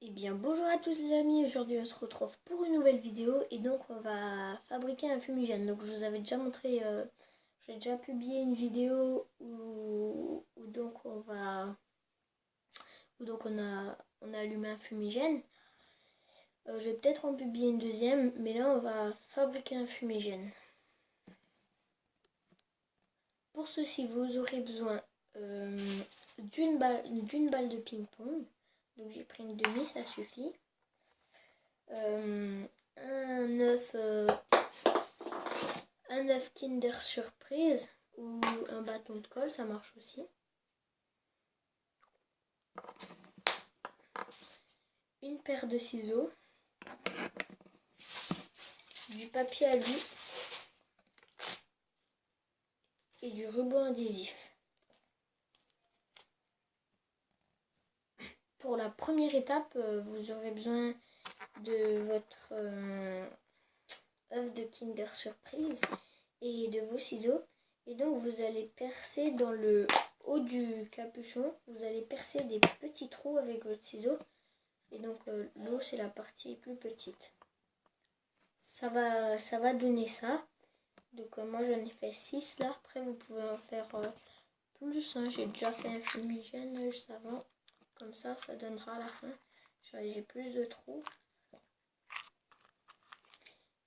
Eh bien bonjour à tous les amis, aujourd'hui on se retrouve pour une nouvelle vidéo et donc on va fabriquer un fumigène. Donc je vous avais déjà montré, j'ai déjà publié une vidéo où donc on a allumé un fumigène. Je vais peut-être en publier une deuxième, mais là on va fabriquer un fumigène. Pour ceci vous aurez besoin d'une balle de ping-pong. Donc j'ai pris une demi, ça suffit. Un œuf Kinder Surprise ou un bâton de colle, ça marche aussi. Une paire de ciseaux, du papier alu et du ruban adhésif. Pour la première étape, vous aurez besoin de votre œuf de Kinder Surprise et de vos ciseaux. Et donc vous allez percer dans le haut du capuchon, vous allez percer des petits trous avec votre ciseau. Et donc l'eau c'est la partie plus petite. Ça va donner ça. Donc moi j'en ai fait 6 là. Après vous pouvez en faire plus. Hein. J'ai déjà fait un fumigène juste avant. Comme ça donnera à la fin. J'ai plus de trous.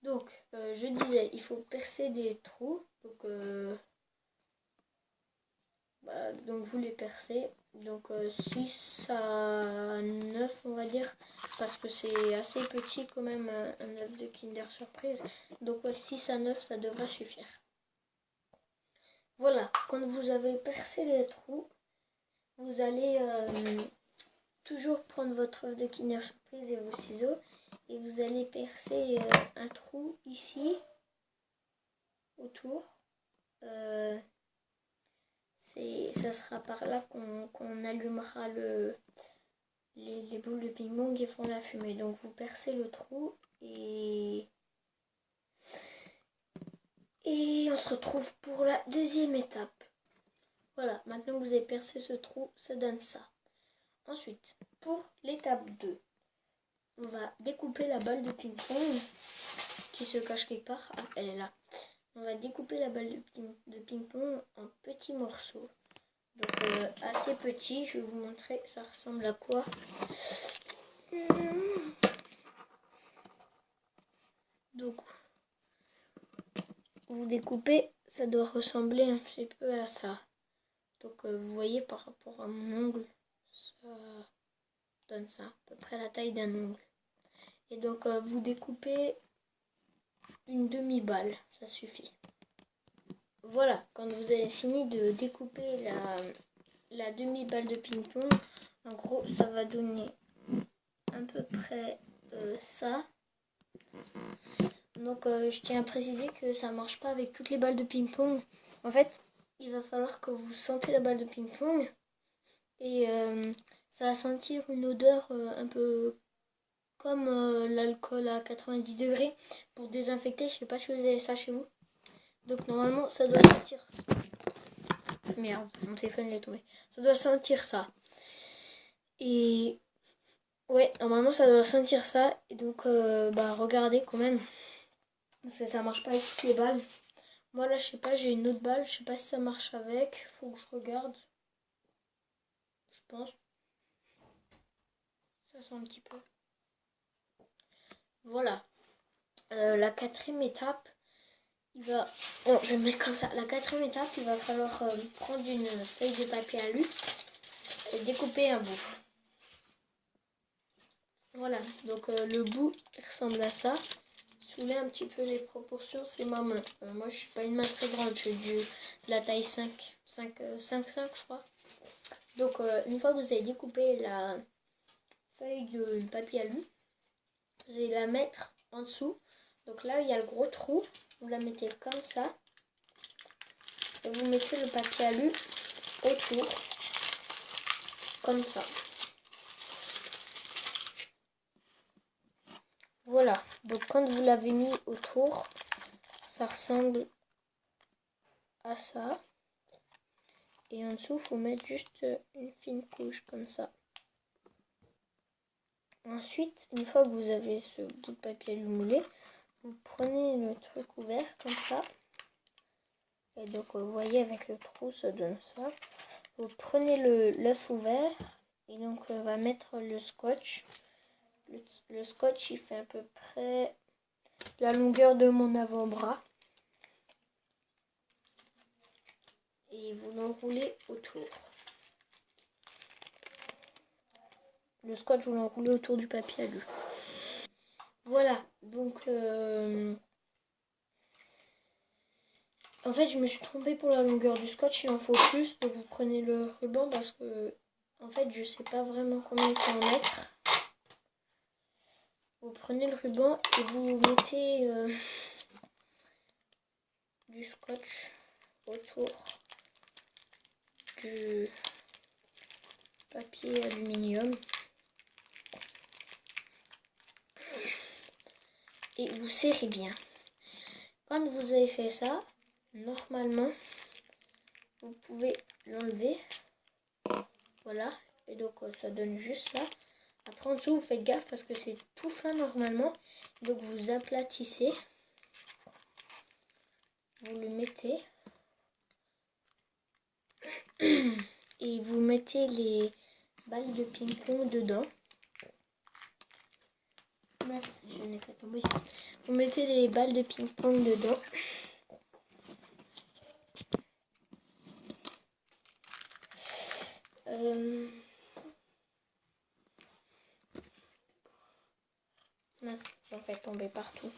Donc je disais, il faut percer des trous. Donc vous les percez. Donc 6 à 9 on va dire. Parce que c'est assez petit quand même un œuf de Kinder Surprise. Donc ouais, 6 à 9 ça devrait suffire. Voilà, quand vous avez percé les trous, vous allez toujours prendre votre œuf de Kinder Surprise et vos ciseaux. Et vous allez percer un trou ici, autour. Ça sera par là qu'on allumera les boules de ping-pong qui font la fumée. Donc vous percez le trou et on se retrouve pour la deuxième étape. Voilà, maintenant que vous avez percé ce trou, ça donne ça. Ensuite, pour l'étape 2, on va découper la balle de ping-pong qui se cache quelque part. Ah, elle est là. On va découper la balle de ping-pong en petits morceaux. Donc assez petits, je vais vous montrer ça ressemble à quoi. Donc vous découpez, ça doit ressembler un petit peu à ça. Donc vous voyez par rapport à mon ongle, ça donne ça, à peu près la taille d'un ongle. Et donc vous découpez une demi-balle, ça suffit. Voilà, quand vous avez fini de découper la demi-balle de ping-pong, en gros ça va donner à peu près ça. Donc je tiens à préciser que ça marche pas avec toutes les balles de ping-pong. En fait, il va falloir que vous sentez la balle de ping-pong et ça va sentir une odeur un peu comme l'alcool à 90 degrés pour désinfecter. Je sais pas si vous avez ça chez vous. Donc normalement ça doit sentir... Merde, mon téléphone il est tombé. Ça doit sentir ça. Et ouais, normalement ça doit sentir ça. Et donc regardez quand même. Parce que ça marche pas avec toutes les balles. Moi là je sais pas, j'ai une autre balle. Je sais pas si ça marche avec. Faut que je regarde. Je pense. Ça sent un petit peu. Voilà. La quatrième étape. Non, je vais me mettre comme ça. La quatrième étape, il va falloir prendre une feuille de papier alu et découper un bout. Voilà, donc le bout il ressemble à ça. Soulez un petit peu les proportions, c'est ma main. Moi je suis pas une main très grande, j'ai de la taille 5, je crois. Donc une fois que vous avez découpé la feuille de papier alu, vous allez la mettre en dessous. Donc là il y a le gros trou, vous la mettez comme ça. Et vous mettez le papier alu autour, comme ça. Voilà, donc quand vous l'avez mis autour, ça ressemble à ça. Et en dessous, il faut mettre juste une fine couche comme ça. Ensuite, une fois que vous avez ce bout de papier alu moulé, vous prenez le truc ouvert comme ça. Et donc vous voyez avec le trou ça donne ça. Vous prenez l'œuf ouvert et donc on va mettre le scotch. Le scotch il fait à peu près la longueur de mon avant-bras. Et vous l'enroulez autour. Le scotch vous l'enroulez autour du papier alu. Voilà, donc en fait je me suis trompée pour la longueur du scotch, il en faut plus, donc vous prenez le ruban parce que en fait je sais pas vraiment combien il faut en mettre. Vous prenez le ruban et vous mettez du scotch autour du papier aluminium et vous serrez bien. Quand vous avez fait ça, normalement vous pouvez l'enlever, voilà, et donc ça donne juste ça. Après en dessous vous faites gaffe parce que c'est tout fin normalement, donc vous aplatissez, vous le mettez et vous mettez les balles de ping-pong dedans. Mince, je l'ai fait tomber. Vous mettez les balles de ping-pong dedans. Mince, j'en fais tomber partout.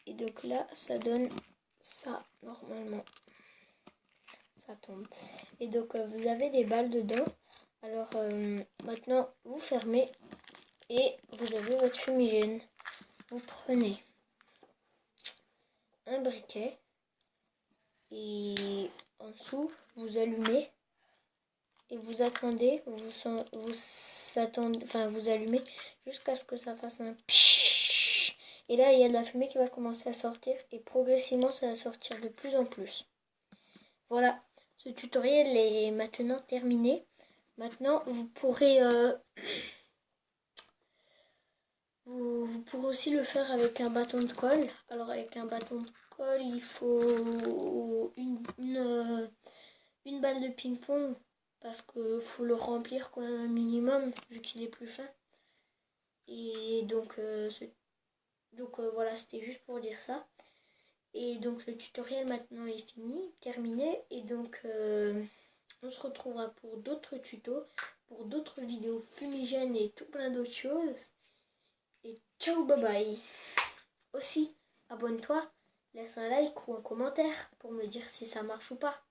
Et donc là, ça donne ça, normalement. Ça tombe. Et donc, vous avez les balles dedans. Alors, maintenant, vous fermez et vous avez votre fumigène. Vous prenez un briquet et en dessous, vous allumez et vous attendez, vous allumez jusqu'à ce que ça fasse un pshhh. Et là, il y a de la fumée qui va commencer à sortir et progressivement, ça va sortir de plus en plus. Voilà, ce tutoriel est maintenant terminé. Maintenant, vous pourrez vous pourrez aussi le faire avec un bâton de colle. Alors avec un bâton de colle, il faut une balle de ping-pong parce qu'il faut le remplir quand même un minimum vu qu'il est plus fin. Et donc, voilà, c'était juste pour dire ça. Et donc le tutoriel maintenant est fini, terminé. Et donc on se retrouvera pour d'autres tutos, pour d'autres vidéos fumigènes et tout plein d'autres choses. Et ciao, bye bye. Aussi, abonne-toi, laisse un like ou un commentaire pour me dire si ça marche ou pas.